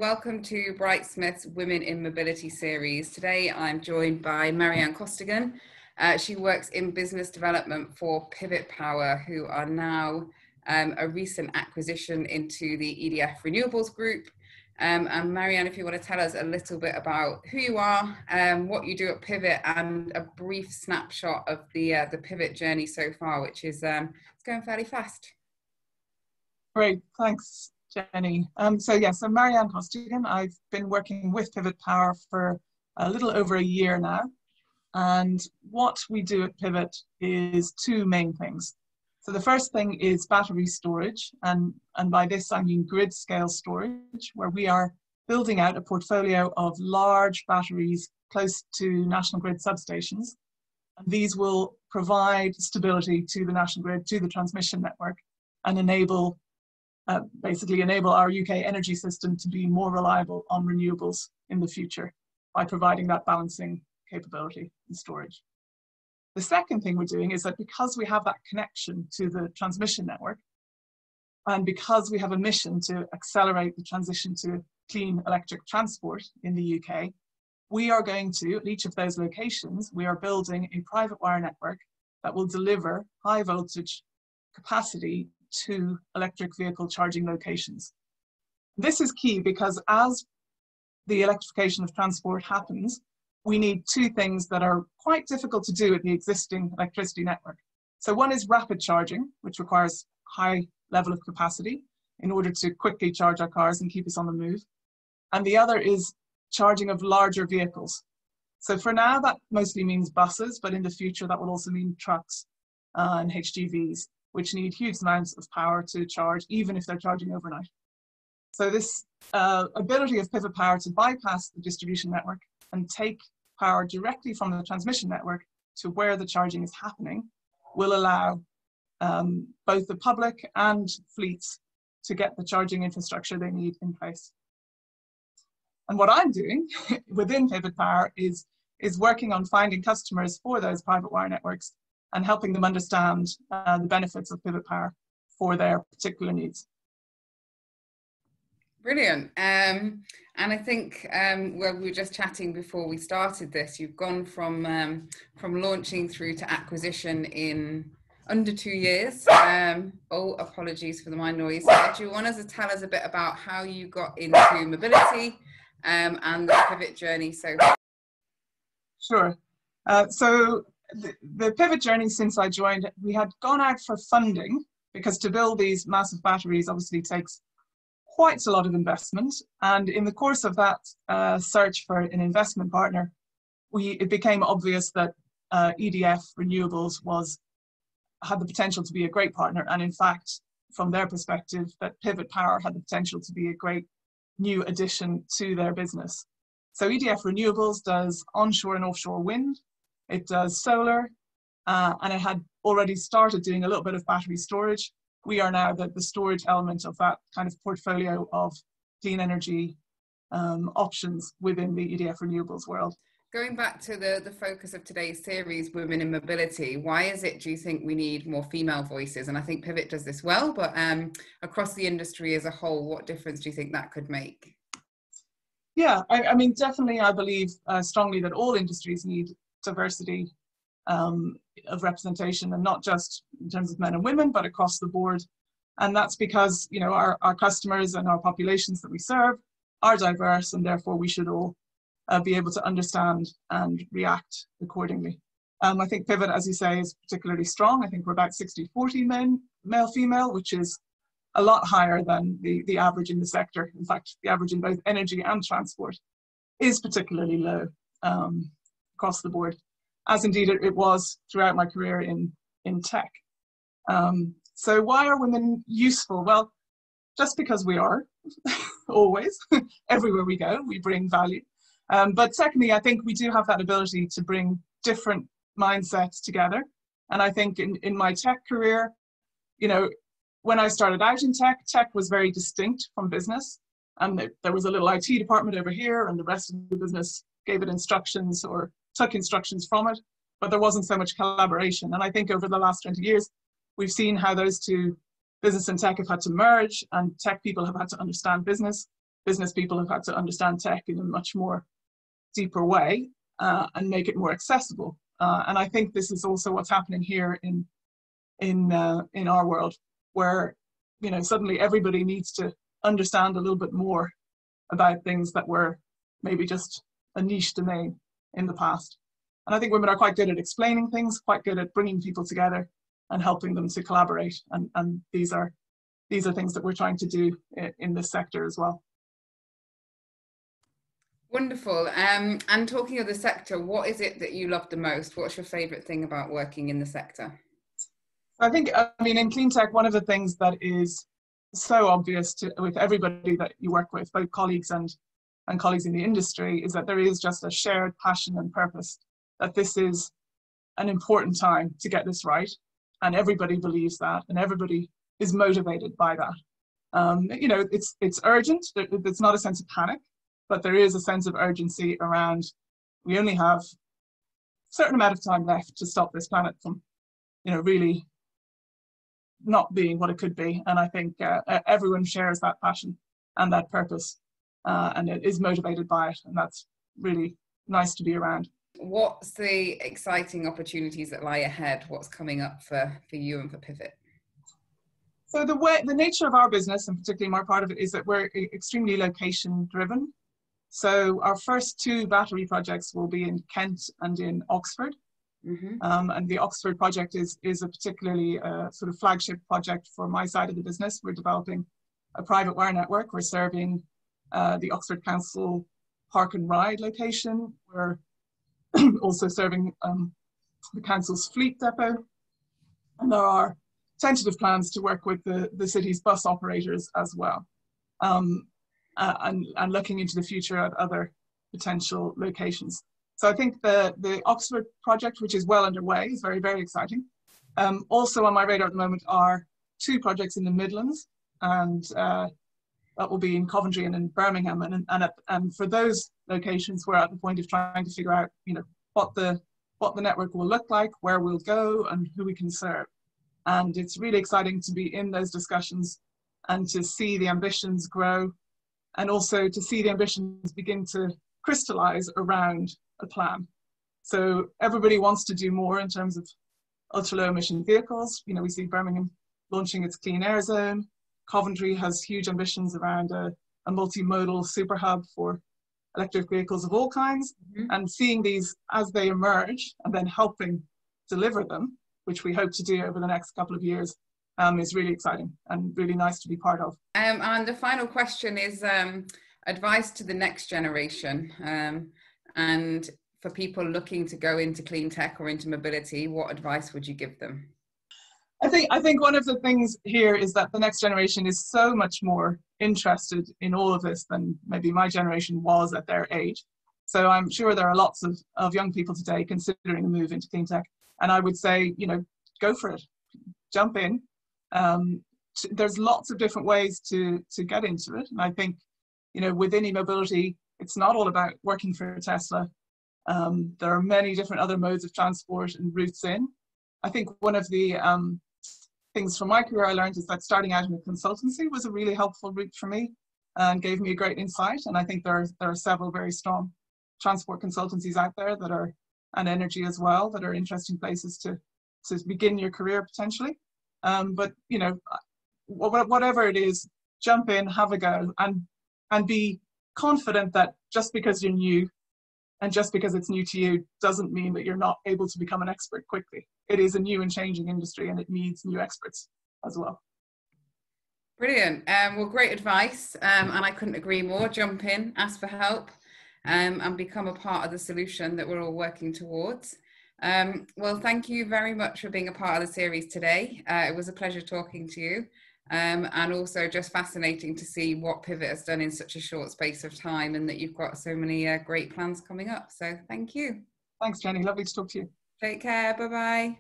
welcome to Brightsmith's Women in Mobility series. Today I'm joined by Marianne Costigan. She works in business development for Pivot Power, who are now a recent acquisition into the EDF Renewables group. And Marianne, if you want to tell us a little bit about who you are, what you do at Pivot, and a brief snapshot of the Pivot journey so far, which is it's going fairly fast. Great, thanks, Jenny. So Marianne Costigan. I've been working with Pivot Power for a little over a year now. And what we do at Pivot is two main things. So the first thing is battery storage. And by this, I mean grid scale storage, where we are building out a portfolio of large batteries close to national grid substations. And these will provide stability to the national grid, to the transmission network, and basically enable our UK energy system to be more reliable on renewables in the future by providing that balancing capability and storage. The second thing we're doing is that because we have that connection to the transmission network, and because we have a mission to accelerate the transition to clean electric transport in the UK, we are going to, at each of those locations, we are building a private wire network that will deliver high voltage capacity to electric vehicle charging locations. This is key because as the electrification of transport happens, we need two things that are quite difficult to do with the existing electricity network. So one is rapid charging, which requires high level of capacity in order to quickly charge our cars and keep us on the move. And the other is charging of larger vehicles. So for now, that mostly means buses, but in the future, that will also mean trucks and HGVs, which need huge amounts of power to charge, even if they're charging overnight. So this ability of Pivot Power to bypass the distribution network and take power directly from the transmission network to where the charging is happening will allow both the public and fleets to get the charging infrastructure they need in place. And what I'm doing within Pivot Power is working on finding customers for those private wire networks and helping them understand the benefits of Pivot Power for their particular needs. Brilliant. And I think, well, we were just chatting before we started this, you've gone from launching through to acquisition in under 2 years. Oh, apologies for the mind noise. Do you want to tell us a bit about how you got into mobility and the Pivot journey so far? Sure. So the Pivot journey since I joined, we had gone out for funding because to build these massive batteries obviously takes quite a lot of investment. And in the course of that search for an investment partner, it became obvious that EDF Renewables had the potential to be a great partner. And in fact, from their perspective, that Pivot Power had the potential to be a great new addition to their business. So EDF Renewables does onshore and offshore wind. It does solar, and it had already started doing a little bit of battery storage. We are now the storage element of that kind of portfolio of clean energy options within the EDF Renewables world. Going back to the focus of today's series, Women in Mobility, why is it, do you think, we need more female voices? And I think Pivot does this well, but across the industry as a whole, what difference do you think that could make? Yeah, I mean, definitely I believe strongly that all industries need diversity of representation, and not just in terms of men and women, but across the board. And that's because, you know, our customers and our populations that we serve are diverse, and therefore we should all be able to understand and react accordingly. I think Pivot, as you say, is particularly strong. I think we're about 60-40 male-female, which is a lot higher than the average in the sector. In fact, the average in both energy and transport is particularly low across the board, as indeed it was throughout my career in tech. So why are women useful? Well, just because we are, always, everywhere we go, we bring value. But secondly, I think we do have that ability to bring different mindsets together. And I think in my tech career, you know, when I started out in tech was very distinct from business. And there was a little IT department over here, and the rest of the business gave it instructions or took instructions from it, but there wasn't so much collaboration. And I think over the last 20 years, we've seen how those two, business and tech, have had to merge, and tech people have had to understand business. business people have had to understand tech in a much more deeper way and make it more accessible. And I think this is also what's happening here in our world, where suddenly everybody needs to understand a little bit more about things that were maybe just a niche domain in the past. And I think women are quite good at explaining things, quite good at bringing people together and helping them to collaborate. And these are things that we're trying to do in this sector as well. Wonderful. And talking of the sector, what is it that you love the most? What's your favorite thing about working in the sector? I think, in clean tech, one of the things that is so obvious with everybody that you work with, both colleagues and colleagues in the industry, is that there is just a shared passion and purpose, that this is an important time to get this right. And everybody believes that, and everybody is motivated by that. It's urgent. It's not a sense of panic, but there is a sense of urgency around, we only have a certain amount of time left to stop this planet from, really not being what it could be. And I think everyone shares that passion and that purpose, and it is motivated by it, and that's really nice to be around. What's the exciting opportunities that lie ahead? What's coming up for you and for Pivot? So the nature of our business, and particularly my part of it, is that we're extremely location driven. So our first 2 battery projects will be in Kent and in Oxford. Mm-hmm. And the Oxford project is a particularly sort of flagship project for my side of the business. We're developing a private wire network. We're serving the Oxford Council Park and Ride location. We're also serving the council's fleet depot. And there are tentative plans to work with the city's bus operators as well. And looking into the future at other potential locations. So I think the Oxford project, which is well underway, is very, very exciting. Also on my radar at the moment are 2 projects in the Midlands, and that will be in Coventry and in Birmingham. And for those locations, we're at the point of trying to figure out, what the network will look like, where we'll go, and who we can serve. And it's really exciting to be in those discussions and to see the ambitions grow, and also to see the ambitions begin to crystallize around a plan. So everybody wants to do more in terms of ultra-low emission vehicles. We see Birmingham launching its clean air zone. Coventry has huge ambitions around a multimodal super hub for electric vehicles of all kinds. Mm-hmm. And seeing these as they emerge and then helping deliver them, which we hope to do over the next couple of years, is really exciting and really nice to be part of. And the final question is advice to the next generation. And for people looking to go into clean tech or into mobility, what advice would you give them? I think one of the things here is that the next generation is so much more interested in all of this than maybe my generation was at their age. So I'm sure there are lots of young people today considering a move into clean tech. And I would say, go for it, jump in. There's lots of different ways to get into it. And I think, within e-mobility, it's not all about working for Tesla. There are many different other modes of transport and routes in. I think one of the things from my career I learned is that starting out in a consultancy was a really helpful route for me and gave me a great insight. And I think there are several very strong transport consultancies out there that are, and energy as well, that are interesting places to begin your career potentially. But whatever it is, jump in, have a go, and be confident that just because you're new and just because it's new to you doesn't mean that you're not able to become an expert quickly. It is a new and changing industry, and it needs new experts as well. Brilliant. Well, great advice. And I couldn't agree more. Jump in, ask for help, and become a part of the solution that we're all working towards. Well, thank you very much for being a part of the series today. It was a pleasure talking to you, and also just fascinating to see what Pivot has done in such a short space of time, and that you've got so many great plans coming up. So thank you. Thanks, Jenny. Lovely to talk to you. Take care. Bye-bye.